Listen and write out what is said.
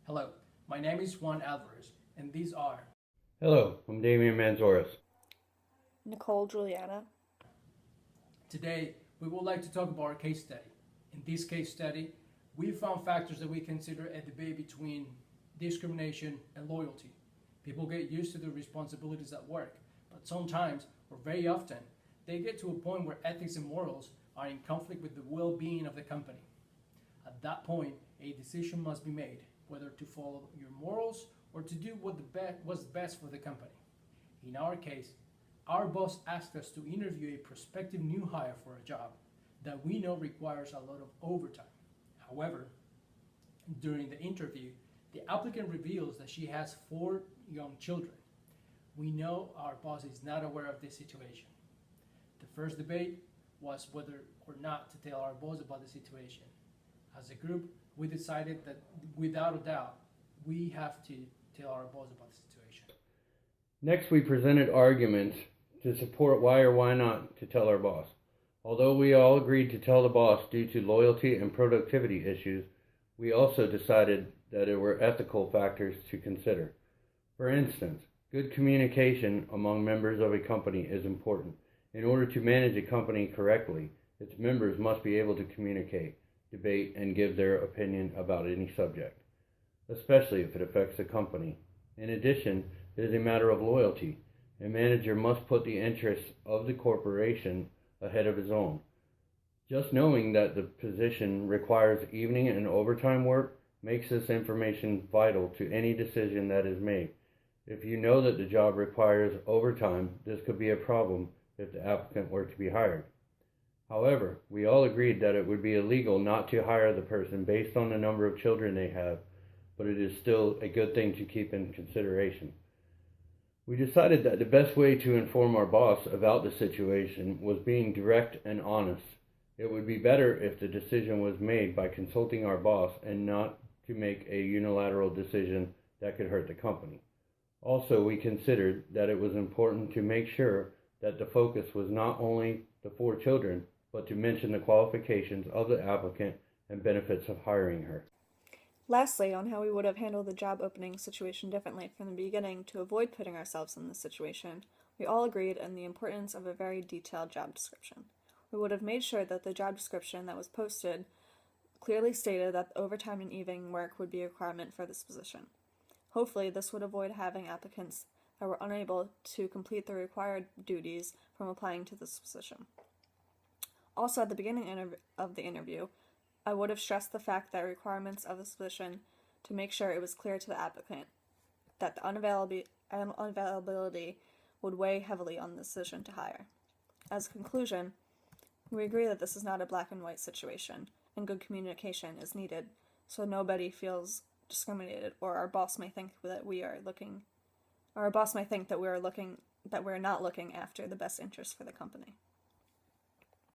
Hello, my name is Juan Alvarez, and these are. Hello, I'm Damian Manzoris. Nicole Juliana. Today, we would like to talk about our case study. In this case study, we found factors that we consider a debate between discrimination and loyalty. People get used to their responsibilities at work, but sometimes, or very often, they get to a point where ethics and morals are in conflict with the well being of the company. At that point, a decision must be made whether to follow your morals or to do what's best for the company. In our case, our boss asked us to interview a prospective new hire for a job that we know requires a lot of overtime. However, during the interview, the applicant reveals that she has four young children. We know our boss is not aware of this situation. The first debate was whether or not to tell our boss about the situation. As a group, we decided that without a doubt, we have to tell our boss about the situation. Next, we presented arguments to support why or why not to tell our boss. Although we all agreed to tell the boss due to loyalty and productivity issues, we also decided that there were ethical factors to consider. For instance, good communication among members of a company is important. In order to manage a company correctly, its members must be able to communicate, debate, and give their opinion about any subject, especially if it affects the company. In addition, it is a matter of loyalty. A manager must put the interests of the corporation ahead of his own. Just knowing that the position requires evening and overtime work makes this information vital to any decision that is made. If you know that the job requires overtime, this could be a problem if the applicant were to be hired. However, we all agreed that it would be illegal not to hire the person based on the number of children they have, but it is still a good thing to keep in consideration. We decided that the best way to inform our boss about the situation was being direct and honest. It would be better if the decision was made by consulting our boss and not to make a unilateral decision that could hurt the company. Also, we considered that it was important to make sure that the focus was not only the four children, but to mention the qualifications of the applicant and benefits of hiring her. Lastly, on how we would have handled the job opening situation differently from the beginning to avoid putting ourselves in this situation, we all agreed on the importance of a very detailed job description. We would have made sure that the job description that was posted clearly stated that overtime and evening work would be a requirement for this position. Hopefully, this would avoid having applicants that were unable to complete the required duties from applying to this position. Also, at the beginning of the interview, I would have stressed the fact that requirements of this position to make sure it was clear to the applicant that the unavailability would weigh heavily on the decision to hire. As a conclusion, we agree that this is not a black and white situation, and good communication is needed so nobody feels discriminated, or our boss may think that we are not looking after the best interest for the company.